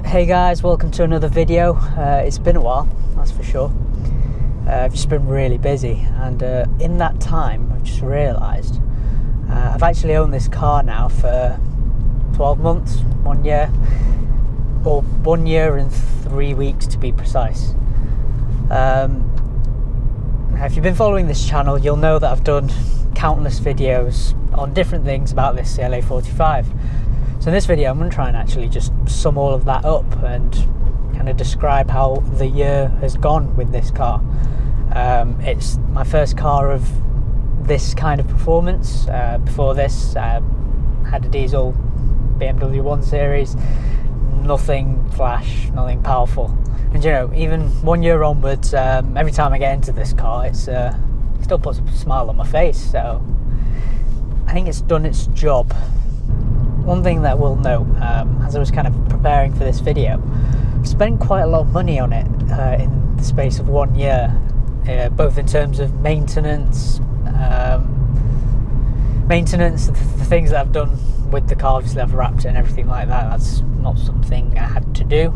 Hey guys, welcome to another video. It's been a while, that's for sure. I've just been really busy, and in that time I've just realised I've actually owned this car now for 12 months, 1 year, or 1 year and 3 weeks to be precise. If you've been following this channel, you'll know that I've done countless videos on different things about this CLA 45. So in this video I'm going to try and actually just sum all of that up and kind of describe how the year has gone with this car. It's my first car of this kind of performance. Before this I had a diesel BMW 1 Series, nothing flash, nothing powerful. And you know, even 1 year onwards, every time I get into this car, it still puts a smile on my face. So I think it's done its job. One thing that I will note, as I was kind of preparing for this video, I've spent quite a lot of money on it in the space of 1 year, both in terms of maintenance, the things that I've done with the car. Obviously I've wrapped it and everything like that. That's not something I had to do.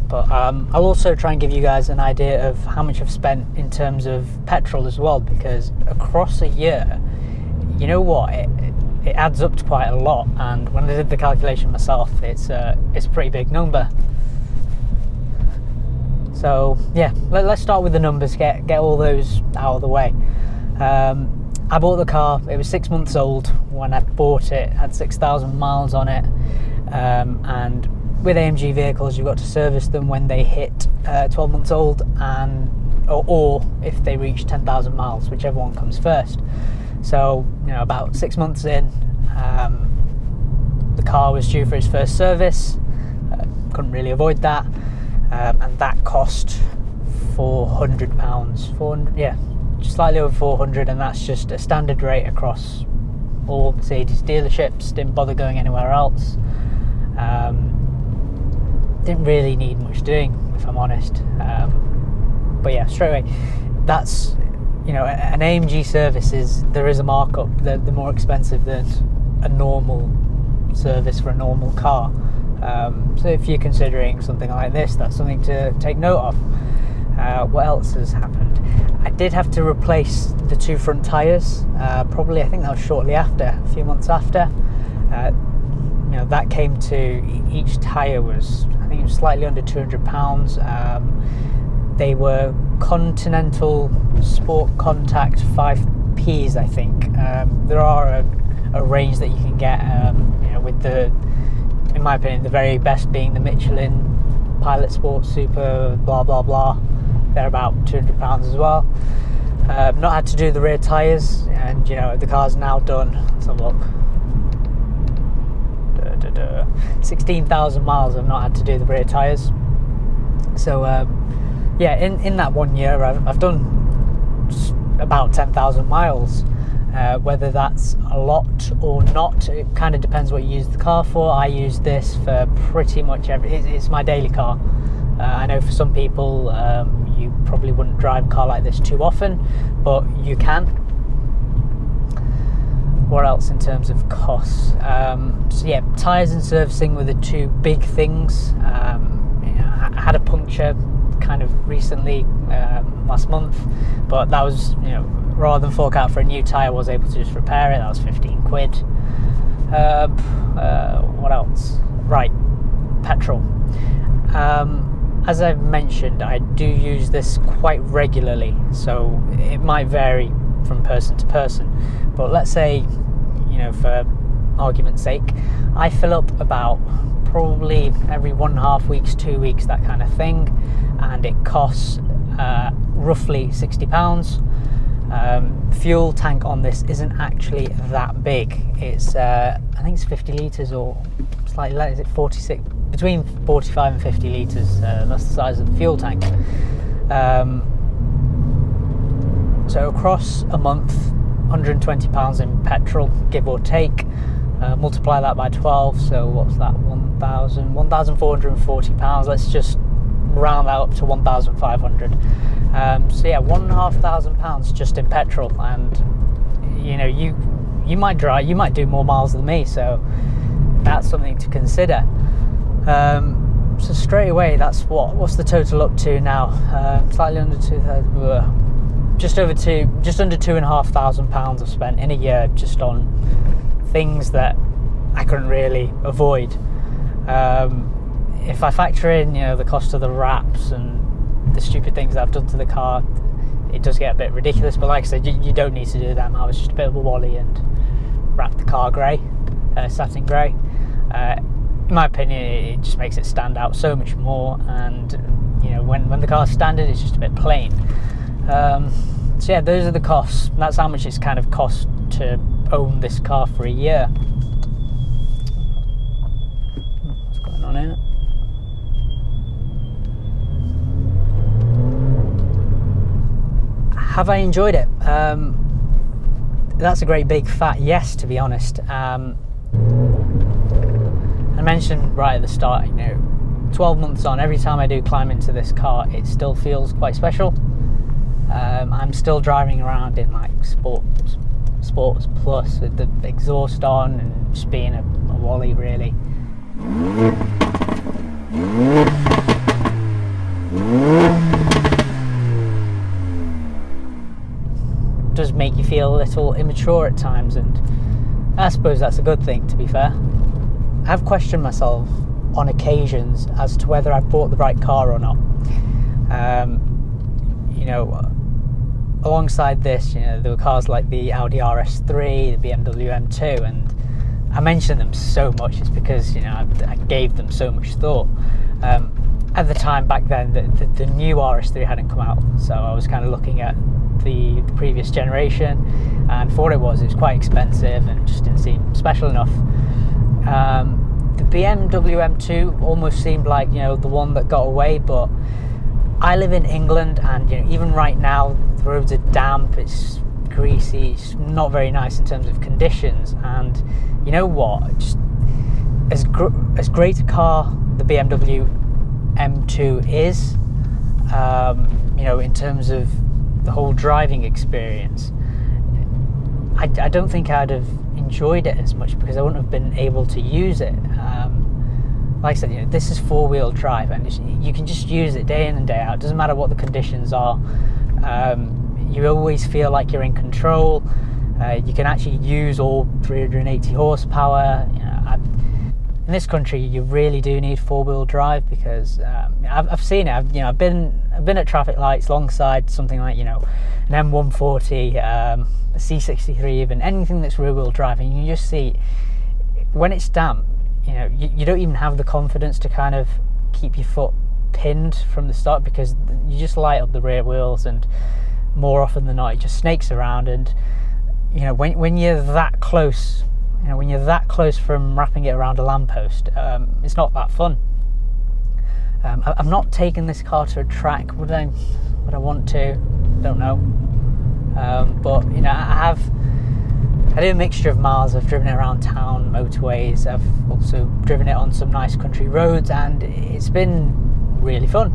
But I'll also try and give you guys an idea of how much I've spent in terms of petrol as well, because across a year, you know what, it adds up to quite a lot. And when I did the calculation myself, it's a pretty big number. So yeah, let's start with the numbers, get all those out of the way. I bought the car, it was 6 months old when I bought it, had 6,000 miles on it, and with AMG vehicles you've got to service them when they hit 12 months old, and or if they reach 10,000 miles, whichever one comes first. So you know, about 6 months in, the car was due for its first service. Couldn't really avoid that, and that cost £400. 400, yeah, just slightly over 400, and that's just a standard rate across all Mercedes dealerships. Didn't bother going anywhere else. Didn't really need much doing, if I'm honest. But yeah, straight away, that's, you know, an AMG service there is a markup. They're more expensive than a normal service for a normal car. So if you're considering something like this, that's something to take note of. What else has happened? I did have to replace the two front tyres. Probably, I think that was shortly after, a few months after. You know, that came to, each tyre was, I think it was slightly under £200. They were Continental Sport Contact 5Ps, I think. There are a range that you can get, you know, with the, in my opinion, the very best being the Michelin Pilot Sport Super blah blah blah. They're about £200 as well. Not had to do the rear tyres, and you know, the car's now done. Let's have a look. 16,000 miles I've not had to do the rear tyres. So yeah, in that 1 year I've done about 10,000 miles. Whether that's a lot or not, it kind of depends what you use the car for. I use this for pretty much it's my daily car. I know for some people you probably wouldn't drive a car like this too often, but you can. What else in terms of costs? So yeah, tyres and servicing were the two big things. You know, I had a puncture kind of recently, last month, but that was, you know, rather than fork out for a new tyre, I was able to just repair it. That was 15 quid. What else? Right, petrol. As I've mentioned, I do use this quite regularly, so it might vary from person to person. But let's say, you know, for argument's sake, I fill up about probably every 1.5 weeks, 2 weeks, that kind of thing, and it costs roughly £60. Fuel tank on this isn't actually that big. It's I think it's 50 litres or slightly less. Is it 46? Between 45 and 50 litres. That's the size of the fuel tank. So across a month, £120 in petrol, give or take. Multiply that by 12, so what's that? £1,440. Let's just round that up to 1,500. So yeah, £1,500 just in petrol. And you know, you might do more miles than me, so that's something to consider. So straight away, that's what's the total up to now? Slightly under 2,000, just under £2,500 I've spent in a year just on things that I couldn't really avoid. If I factor in, the cost of the wraps and the stupid things that I've done to the car, it does get a bit ridiculous. But like I said, you don't need to do them. I was just a bit of a wally and wrapped the car grey, satin grey. In my opinion, it just makes it stand out so much more. And when the car's standard, it's just a bit plain. So yeah, those are the costs. That's how much it's kind of cost to own this car for a year. What's going on here? Have I enjoyed it? That's a great big fat yes, to be honest. I mentioned right at the start, 12 months on, every time I do climb into this car, it still feels quite special. I'm still driving around in like Sports Plus with the exhaust on and just being a wally, really. It does make you feel a little immature at times, and I suppose that's a good thing, to be fair. I've questioned myself on occasions as to whether I've bought the right car or not. Alongside this, there were cars like the Audi RS3, the BMW M2, and I mention them so much. It's because I gave them so much thought. At the time back then, the new RS3 hadn't come out, so I was kind of looking at the previous generation, and for what it was quite expensive and just didn't seem special enough. The BMW M2 almost seemed like the one that got away, but I live in England, and even right now the roads are damp, it's greasy, it's not very nice in terms of conditions. And you know what, just as great a car the BMW M2 is, in terms of the whole driving experience, I don't think I'd have enjoyed it as much because I wouldn't have been able to use it. Like I said, this is four-wheel drive, and you can just use it day in and day out. It doesn't matter what the conditions are. You always feel like you're in control. You can actually use all 380 horsepower. In this country, you really do need four-wheel drive because I've seen it. I've been at traffic lights alongside something like an M140, a C63, even anything that's rear-wheel driving. You just see when it's damp. You don't even have the confidence to kind of keep your foot pinned from the start because you just light up the rear wheels, and more often than not it just snakes around. And when you're that close, from wrapping it around a lamppost, it's not that fun. I'm not taking this car to a track. Would I want to? Don't know. But I do a mixture of miles. I've driven it around town, motorways. I've also driven it on some nice country roads, and it's been really fun.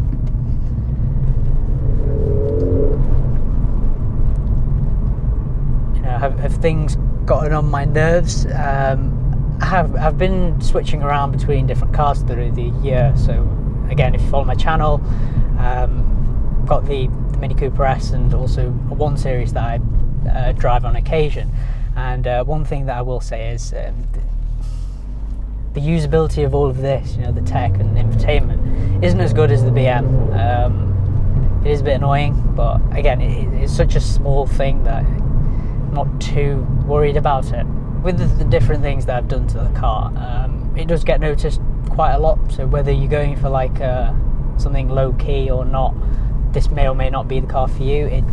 Have things gotten on my nerves? I've been switching around between different cars through the year. So again, if you follow my channel, I've got the Mini Cooper S and also a 1 Series that I drive on occasion. And one thing that I will say is the usability of all of this, the tech and infotainment, isn't as good as the BM. It is a bit annoying, but again, it's such a small thing that I'm not too worried about it. With the different things that I've done to the car, it does get noticed quite a lot. So whether you're going for like something low key or not, this may or may not be the car for you.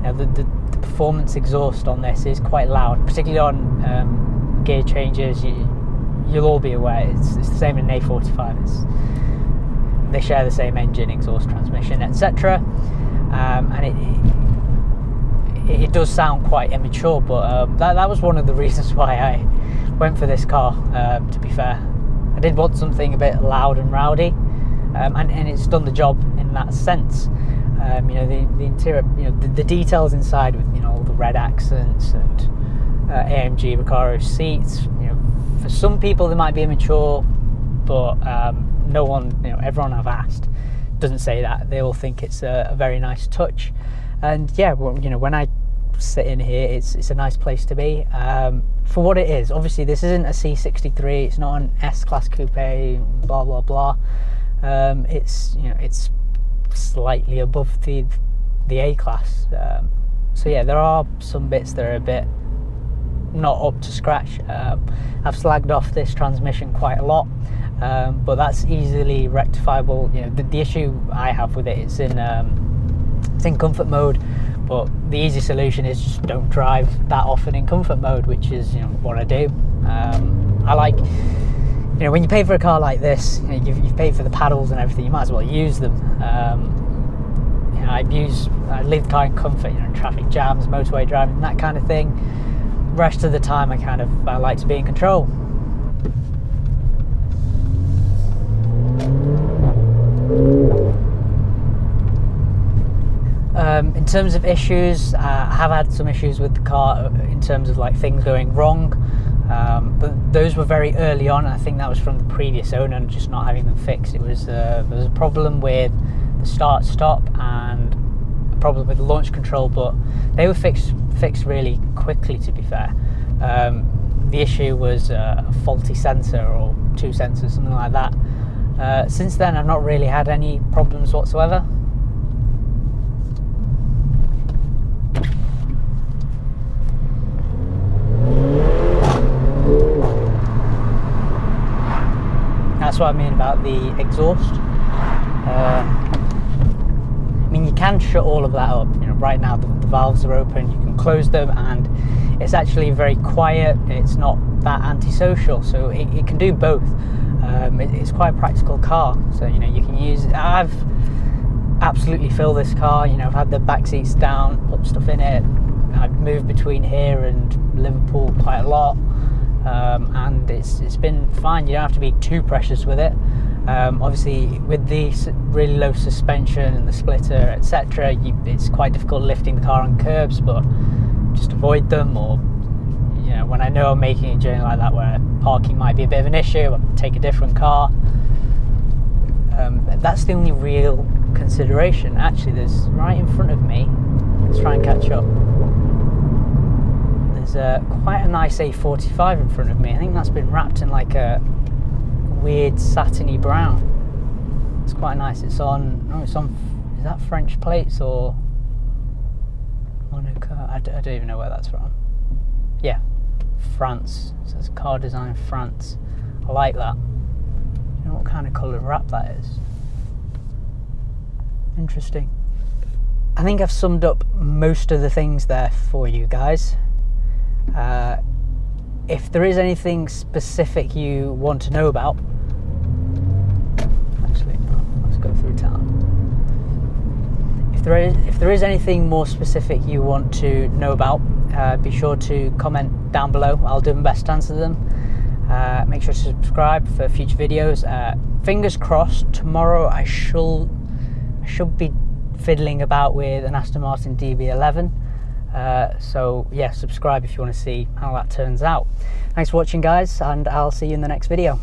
The performance exhaust on this is quite loud, particularly on gear changes. You'll all be aware it's the same in an A45. They share the same engine, exhaust, transmission, etc. And it does sound quite immature, but that was one of the reasons why I went for this car. To be fair, I did want something a bit loud and rowdy, and it's done the job in that sense. The interior, the details inside with all the red accents and AMG Recaro seats. You know, for some people they might be immature, but no one, you know, everyone I've asked doesn't say that. They all think it's a very nice touch. And yeah, well, you know, when I sit in here, it's a nice place to be for what it is. Obviously this isn't a C63, it's not an S-Class coupe, blah blah blah. It's, you know, it's slightly above the A-Class. So yeah, there are some bits that are a bit not up to scratch. I've slagged off this transmission quite a lot, but that's easily rectifiable. You know, the issue I have with it is in comfort mode, but the easy solution is just don't drive that often in comfort mode, which is, you know, what I do. I like, you know, when you pay for a car like this, you know, you've paid for the paddles and everything, you might as well use them. You know, I leave the car in comfort, you know, traffic jams, motorway driving, that kind of thing. Rest of the time I like to be in control. In terms of issues, I have had some issues with the car in terms of like things going wrong, but those were very early on. I think that was from the previous owner and just not having them fixed. It was there was a problem with the start stop and a problem with the launch control, but they were fixed really quickly, to be fair. The issue was a faulty sensor or two sensors, something like that. Since then I've not really had any problems whatsoever. That's what I mean about the exhaust. I mean, you can shut all of that up. You know, right now the valves are open, you can close them, and it's actually very quiet. It's not that antisocial, so it can do both. It's quite a practical car, so you know, you can use it. I've absolutely filled this car. You know, I've had the back seats down, put stuff in it. I've moved between here and Liverpool quite a lot. And it's been fine. You don't have to be too precious with it. Obviously with the really low suspension and the splitter, etc., it's quite difficult lifting the car on curbs, but just avoid them. Or, you know, when I know I'm making a journey like that where parking might be a bit of an issue, I'll take a different car. That's the only real consideration. Actually, there's right in front of me, let's try and catch up. There's quite a nice A45 in front of me. I think that's been wrapped in like a weird satiny brown. It's quite nice. It's on, is that French plates or Monaco? I don't even know where that's from. Yeah, France. It says car design France. I like that. You know what kind of colour wrap that is? Interesting. I think I've summed up most of the things there for you guys. If there is anything specific you want to know about, actually no, let's go through town. If there is anything more specific you want to know about, be sure to comment down below. I'll do my best to answer them. Make sure to subscribe for future videos. Fingers crossed, tomorrow I should be fiddling about with an Aston Martin DB11. So yeah, subscribe if you want to see how that turns out. Thanks for watching, guys, and I'll see you in the next video.